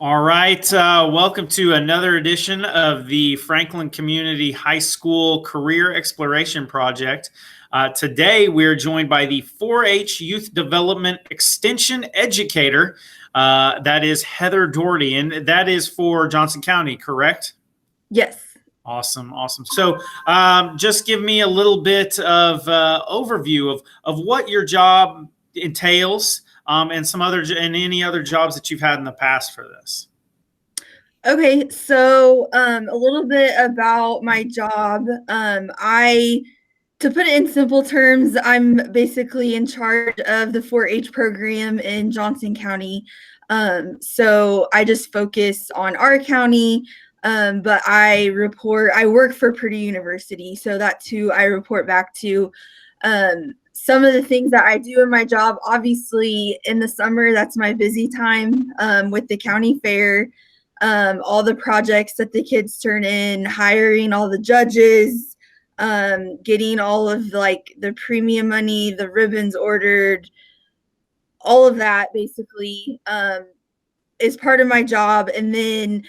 All right. Welcome to another edition of the Franklin Community High School Career Exploration Project. Today, we're joined by the 4-H Youth Development Extension Educator. That is Heather Dougherty, and that is for Johnson County, correct? Yes. Awesome, awesome. So, just give me a little bit of overview of what your job entails, and any other jobs that you've had in the past for this. Okay, so a little bit about my job. To put it in simple terms, I'm basically in charge of the 4-H program in Johnson County. So I just focus on our county, but I work for Purdue University, so that's who I report back to. Some of the things that I do in my job, obviously in the summer, that's my busy time with the county fair. All the projects that the kids turn in, hiring all the judges, getting all of like the premium money, the ribbons ordered, all of that basically is part of my job. And then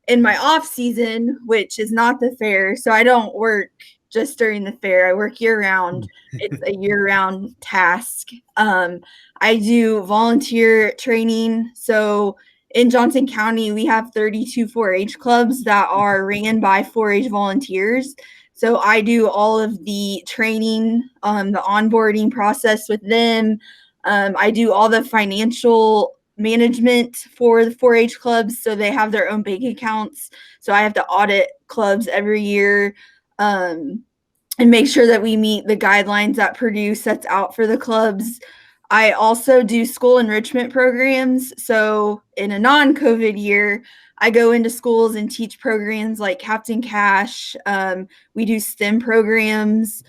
in my off season, which is not the fair, so I don't work just during the fair. I work year round. It's a year round task. I do volunteer training. So in Johnson County, we have 32 4-H clubs that are ran by 4-H volunteers. So I do all of the training, the onboarding process with them. I do all the financial management for the 4-H clubs, so they have their own bank accounts. So I have to audit clubs every year and make sure that we meet the guidelines that Purdue sets out for the clubs. I also do school enrichment programs. So in a non-COVID year, I go into schools and teach programs like Captain Cash. We do STEM programs.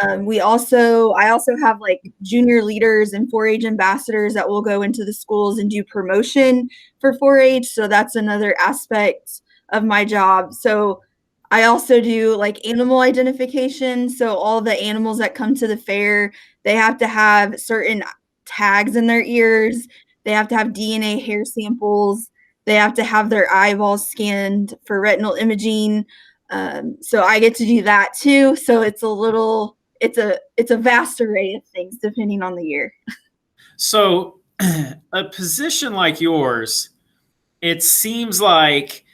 I also have like junior leaders and 4-H ambassadors that will go into the schools and do promotion for 4-H. So that's another aspect of my job. So I also do like animal identification. So all the animals that come to the fair, they have to have certain tags in their ears. They have to have DNA hair samples. They have to have their eyeballs scanned for retinal imaging. So I get to do that too. So it's a vast array of things depending on the year. So, a position like yours, it seems like,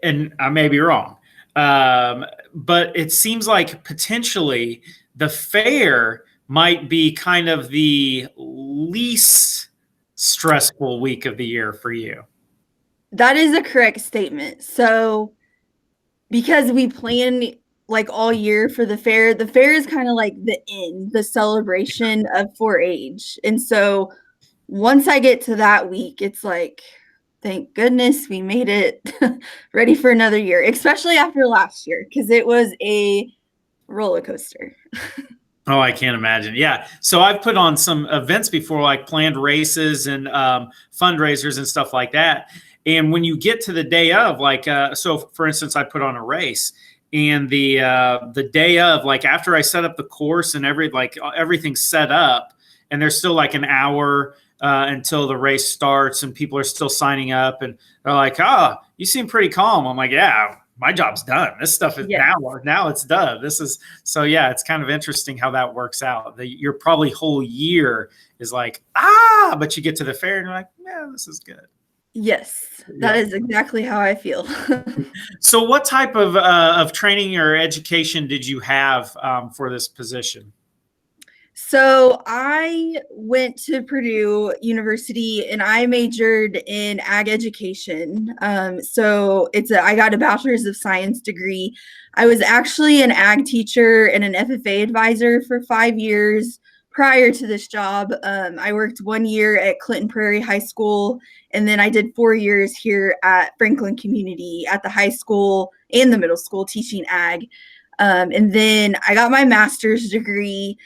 and I may be wrong, but it seems like potentially the fair might be kind of the least stressful week of the year for you. That is a correct statement. So because we plan like all year for the fair is kind of like the celebration of 4-H. And so once I get to that week, it's like, thank goodness we made it ready for another year, especially after last year, because it was a roller coaster. Oh, I can't imagine. Yeah. So I've put on some events before, like planned races and fundraisers and stuff like that. And when you get to the day of, like, so for instance, I put on a race, and the day of, like, after I set up the course and everything's set up, and there's still like an hour until the race starts, and people are still signing up, and they're like, "Oh, you seem pretty calm." I'm like, "Yeah, my job's done. This stuff is Yes. now it's done. This is so yeah, it's kind of interesting how that works out. Your probably whole year is like, but you get to the fair and you're like, yeah, this is good. Yes, that is exactly how I feel. So what type of training or education did you have for this position? So I went to Purdue University and I majored in ag education. I got a bachelor's of science degree. I was actually an ag teacher and an FFA advisor for 5 years prior to this job. I worked 1 year at Clinton Prairie High School, and then I did 4 years here at Franklin Community at the high school and the middle school teaching ag. And then I got my master's degree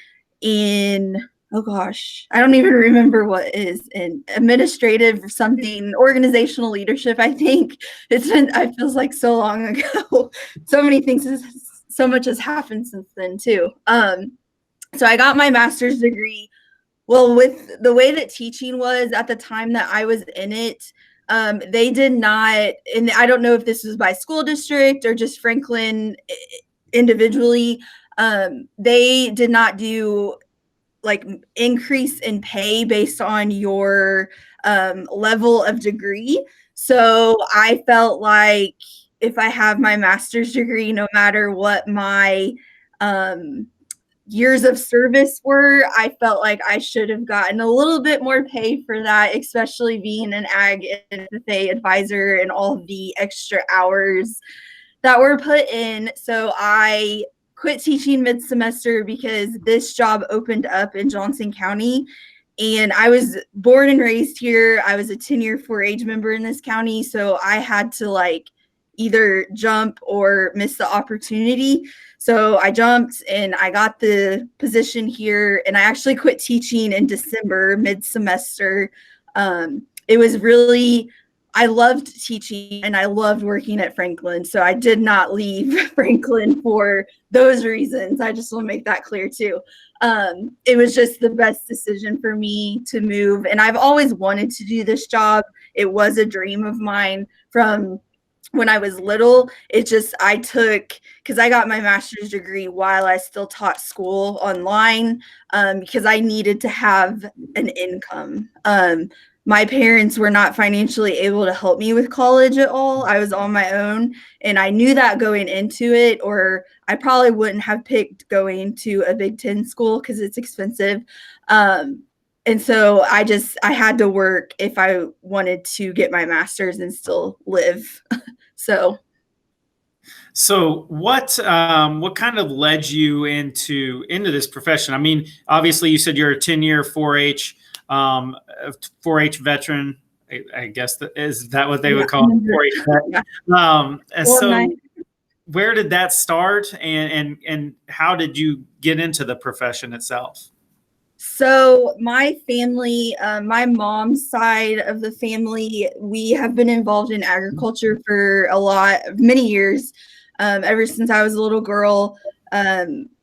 in, oh gosh, I don't even remember what is in administrative something, organizational leadership. I think it feels like so long ago. So many things, so much has happened since then too. So I got my master's degree. Well, with the way that teaching was at the time that I was in it, They did not, and I don't know if this was by school district or just Franklin individually. They did not do like increase in pay based on your level of degree. So I felt like if I have my master's degree, no matter what my um, years of service were, I felt like I should have gotten a little bit more pay for that, especially being an ag and FFA advisor and all the extra hours that were put in. So I quit teaching mid-semester because this job opened up in Johnson County. And I was born and raised here. I was a 10-year 4-H member in this county. So I had to like either jump or miss the opportunity. So I jumped and I got the position here. And I actually quit teaching in December, mid-semester. It was really, I loved teaching and I loved working at Franklin. So I did not leave Franklin for those reasons. I just want to make that clear too. It was just the best decision for me to move. And I've always wanted to do this job. It was a dream of mine from when I was little. It just, I took, because I got my master's degree while I still taught school online, because I needed to have an income. My parents were not financially able to help me with college at all. I was on my own, and I knew that going into it, or I probably wouldn't have picked going to a Big Ten school because it's expensive. And so I had to work if I wanted to get my master's and still live. So what kind of led you into this profession? I mean, obviously you said you're a 10-year 4-H 4-H veteran. I guess is that what they would call it? 4-H vet. So where did that start, and how did you get into the profession itself? So my family, my mom's side of the family, we have been involved in agriculture for many years, ever since I was a little girl.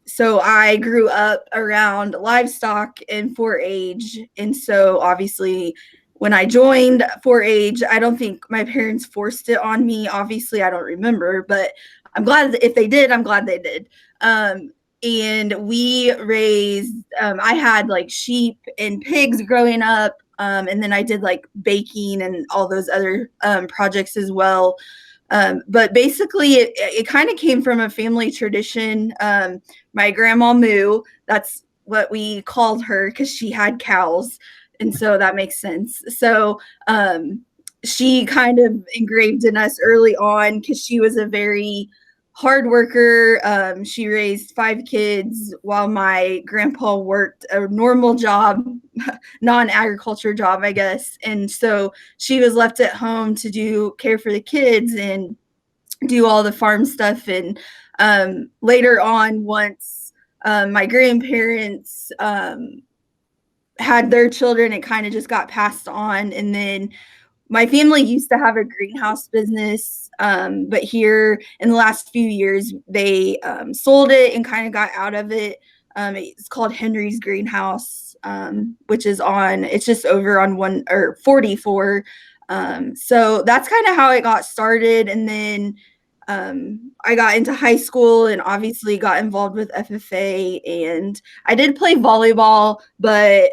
So I grew up around livestock and 4-H. And so obviously when I joined 4-H, I don't think my parents forced it on me. Obviously, I don't remember, but I'm glad that if they did, I'm glad they did. And we raised, I had like sheep and pigs growing up. And then I did like baking and all those other projects as well. But basically it kind of came from a family tradition. My grandma Moo, that's what we called her because she had cows. And so that makes sense. So she kind of engraved in us early on because she was a very hard worker. She raised 5 kids while my grandpa worked a normal job, non-agriculture job, I guess. And so she was left at home to care for the kids and do all the farm stuff. And later on, once my grandparents had their children, it kind of just got passed on. And then my family used to have a greenhouse business, but here in the last few years, they sold it and kind of got out of it. It's called Henry's Greenhouse, which is it's just over on 44. So that's kind of how it got started. And then I got into high school and obviously got involved with FFA, and I did play volleyball, but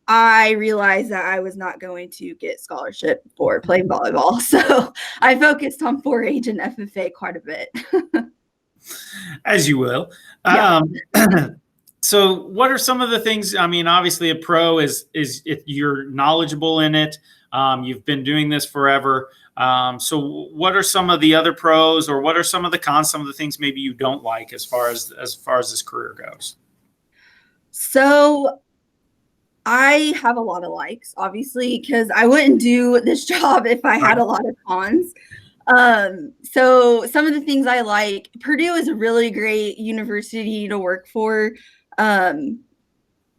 I realized that I was not going to get scholarship for playing volleyball. So I focused on 4-H and FFA quite a bit. As you will. Yeah. So what are some of the things? I mean, obviously a pro is if you're knowledgeable in it. You've been doing this forever. So what are some of the other pros, or what are some of the cons, some of the things maybe you don't like as far as this career goes? So I have a lot of likes, obviously, because I wouldn't do this job if I had a lot of cons. So some of the things I like, Purdue is a really great university to work for. Some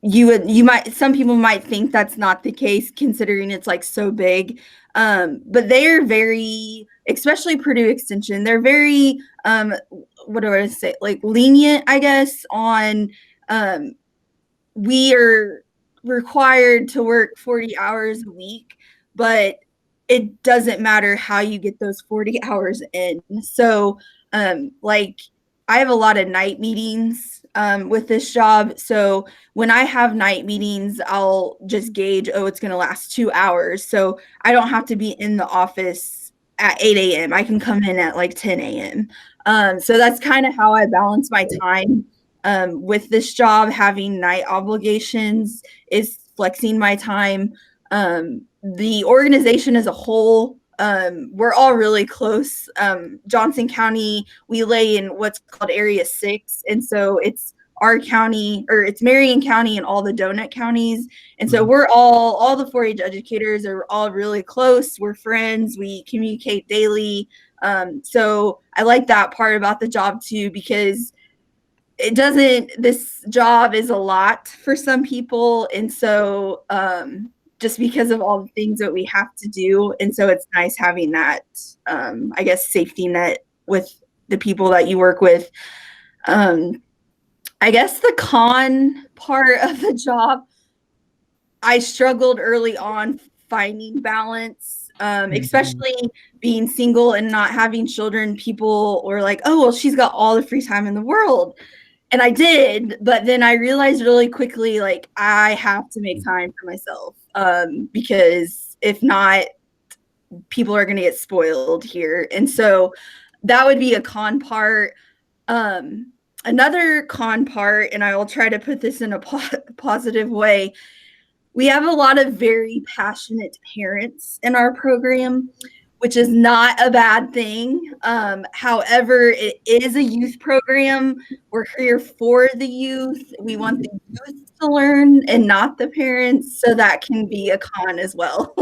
people might think that's not the case considering it's like so big. But they're very, especially Purdue Extension, they're very, what do I say, like lenient, I guess, on, we are required to work 40 hours a week, but it doesn't matter how you get those 40 hours in. So, like, I have a lot of night meetings with this job. So when I have night meetings, I'll just gauge, oh, it's going to last 2 hours. So I don't have to be in the office at 8 a.m. I can come in at like 10 a.m. So that's kind of how I balance my time with this job. Having night obligations is flexing my time. The organization as a whole, we're all really close. Johnson County, we lay in what's called Area 6. And so it's our county, or it's Marion County and all the donut counties. And so we're all the 4-H educators are all really close. We're friends. We communicate daily. So I like that part about the job too, because this job is a lot for some people. And so, just because of all the things that we have to do. And so it's nice having that, I guess, safety net with the people that you work with. I guess the con part of the job, I struggled early on finding balance, especially being single and not having children. People were like, oh, well, she's got all the free time in the world. And I did, but then I realized really quickly, like, I have to make time for myself, because if not, people are going to get spoiled here. And so that would be a con part. Another con part, and I will try to put this in a positive way, we have a lot of very passionate parents in our program, which is not a bad thing. However, it is a youth program. We're here for the youth. We want the youth to learn and not the parents. So that can be a con as well.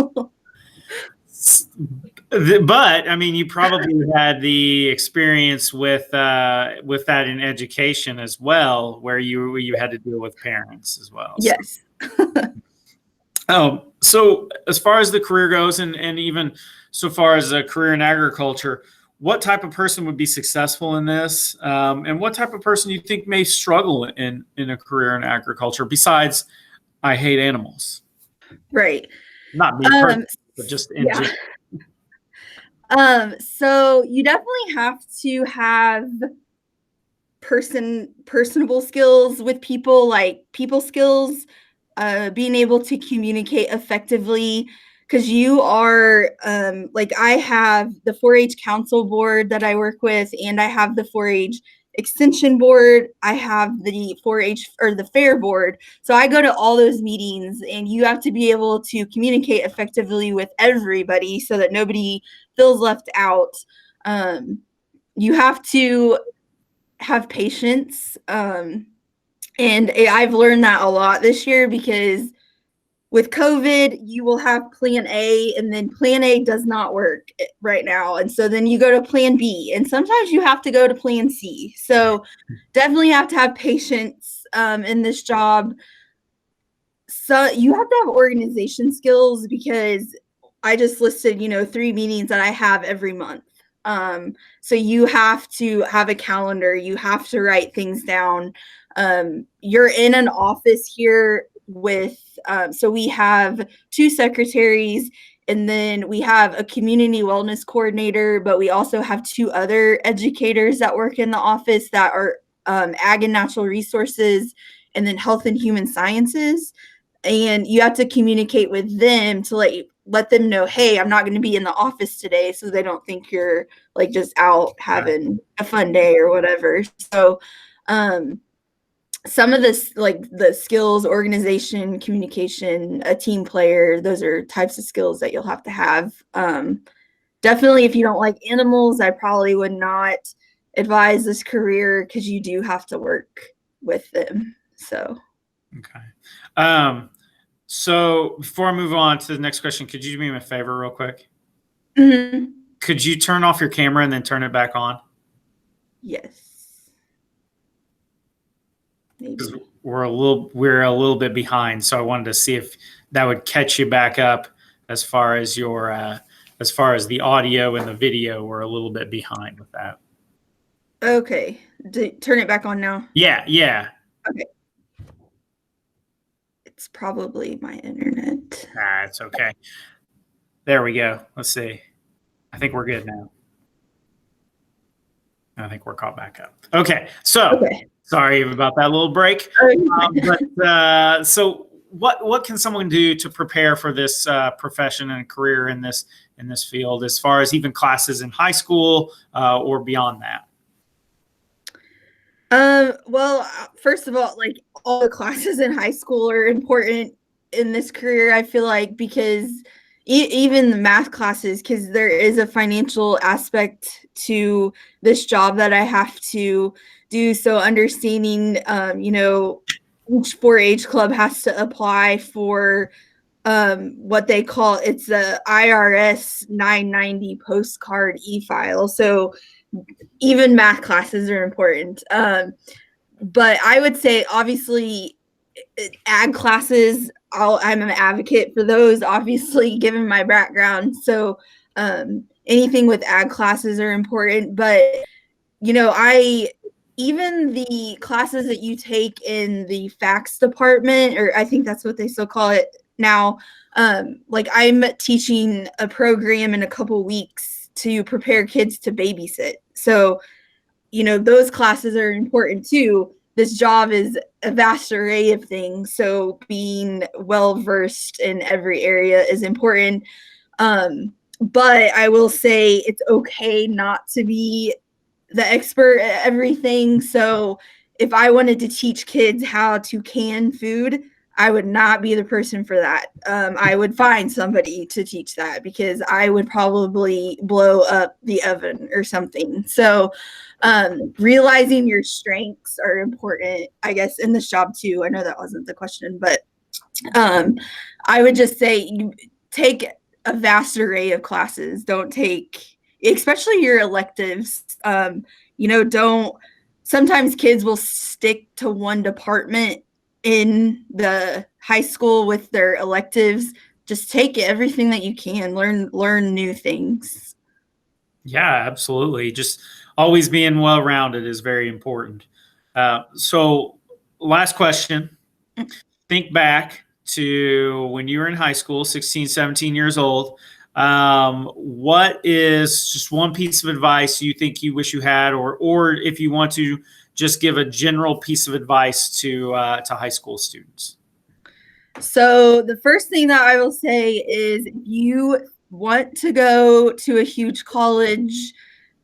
But I mean, you probably had the experience with that in education as well, where you had to deal with parents as well. Yes. So as far as the career goes, and even so far as a career in agriculture, what type of person would be successful in this? And what type of person do you think may struggle in a career in agriculture besides, I hate animals? Right. Not me personally, but just in general. So you definitely have to have personable skills with people, like people skills, being able to communicate effectively, because you are, like, I have the 4-H council board that I work with, and I have the 4-H extension board. I have the 4-H or the fair board. So I go to all those meetings, and you have to be able to communicate effectively with everybody so that nobody feels left out. You have to have patience. And I've learned that a lot this year, because with COVID, you will have plan A, and then plan A does not work right now. And so then you go to plan B, and sometimes you have to go to plan C. So definitely have to have patience in this job. So you have to have organization skills, because I just listed, 3 meetings that I have every month. So you have to have a calendar. You have to write things down. You're in an office here with, so we have 2 secretaries, and then we have a community wellness coordinator, but we also have 2 other educators that work in the office that are ag and natural resources, and then health and human sciences. And you have to communicate with them to let them know, hey, I'm not going to be in the office today, so they don't think you're like just out having a fun day or whatever. So some of this, like the skills, organization, communication, a team player, those are types of skills that you'll have to have. Definitely, if you don't like animals, I probably would not advise this career, because you do have to work with them. So okay. So before I move on to the next question, could you do me a favor real quick? Mm-hmm. Could you turn off your camera and then turn it back on? Yes. Because we're a little bit behind, so I wanted to see if that would catch you back up as far as your as far as the audio and the video. We're a little bit behind with that. Okay. Turn it back on now. Yeah. Okay. It's probably my internet. It's okay. There we go. Let's see. I think we're good now. I think we're caught back up. Okay. So Okay. sorry about that little break. So what can someone do to prepare for this profession and career in this field, as far as even classes in high school or beyond that? Well, first of all, like all the classes in high school are important in this career, I feel like, because even the math classes, because there is a financial aspect to this job that I have to do. So understanding, each 4-H club has to apply for what they call, it's the IRS 990 postcard e-file. So even math classes are important. But I would say, obviously, ag classes, I'm an advocate for those, obviously, given my background. So anything with ag classes are important. But, even the classes that you take in the facts department, or I think that's what they still call it now, like I'm teaching a program in a couple weeks to prepare kids to babysit. So, those classes are important too. This job is a vast array of things. So being well-versed in every area is important. But I will say it's okay not to be the expert at everything. So if I wanted to teach kids how to can food, I would not be the person for that. I would find somebody to teach that, because I would probably blow up the oven or something. So realizing your strengths are important, I guess, in this job too. I know that wasn't the question, but I would just say you take a vast array of classes. Don't take, especially your electives. Don't, sometimes kids will stick to one department in the high school with their electives. Just take everything that you can, learn new things. Yeah, absolutely. Just always being well-rounded is very important. So last question. Think back to when you were in high school, 16, 17 years old. What is just one piece of advice you think you wish you had, or if you want to just give a general piece of advice to high school students? So the first thing that I will say is, if you want to go to a huge college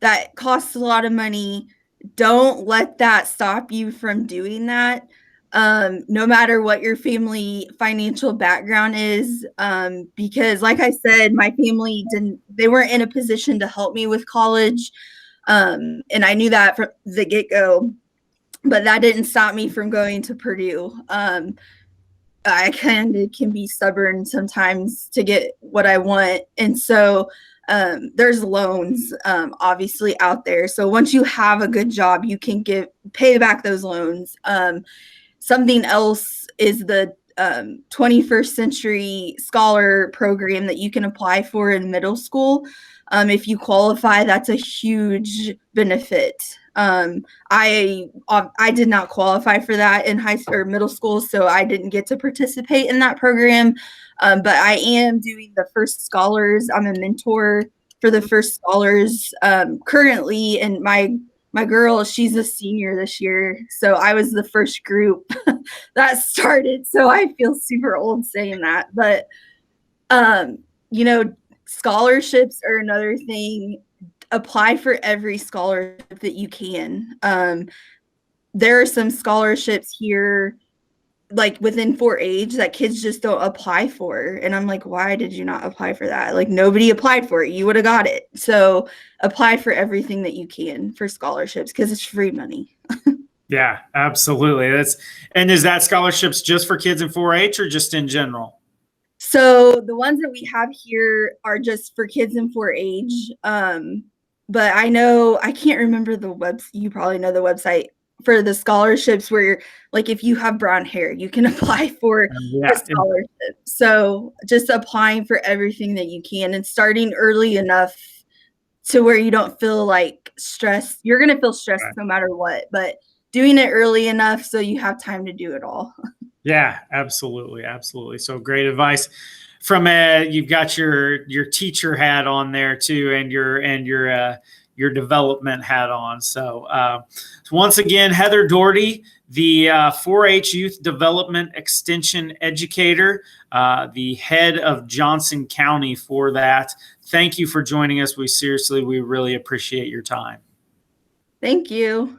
that costs a lot of money, don't let that stop you from doing that. No matter what your family financial background is, because like I said, my family they weren't in a position to help me with college. And I knew that from the get-go, but that didn't stop me from going to Purdue. I can be stubborn sometimes to get what I want. And so there's loans obviously out there. So once you have a good job, you can pay back those loans. Something else is the 21st Century Scholar Program that you can apply for in middle school. If you qualify, that's a huge benefit. I did not qualify for that in high school or middle school, so I didn't get to participate in that program. But I am doing the First Scholars. I'm a mentor for the First Scholars currently, and my girl, she's a senior this year, so I was the first group that started. So I feel super old saying that, but scholarships are another thing. Apply for every scholarship that you can. There are some scholarships here, like within 4-H, that kids just don't apply for. And I'm like, why did you not apply for that? Like, nobody applied for it. You would have got it. So apply for everything that you can for scholarships, because it's free money. Yeah, absolutely. And is that scholarships just for kids in 4-H or just in general? So the ones that we have here are just for kids in 4-H. But I can't remember the website. You probably know the website for the scholarships, where like if you have brown hair, you can apply for a scholarship. So just applying for everything that you can, and starting early enough to where you don't feel like stressed. You're going to feel stressed no matter what, but doing it early enough so you have time to do it all. Yeah, absolutely. Absolutely. So great advice. you've got your teacher hat on there too, and your development hat on. So once again, Heather Dougherty, the 4-H Youth Development Extension Educator, the head of Johnson County for that. Thank you for joining us. We really appreciate your time. Thank you.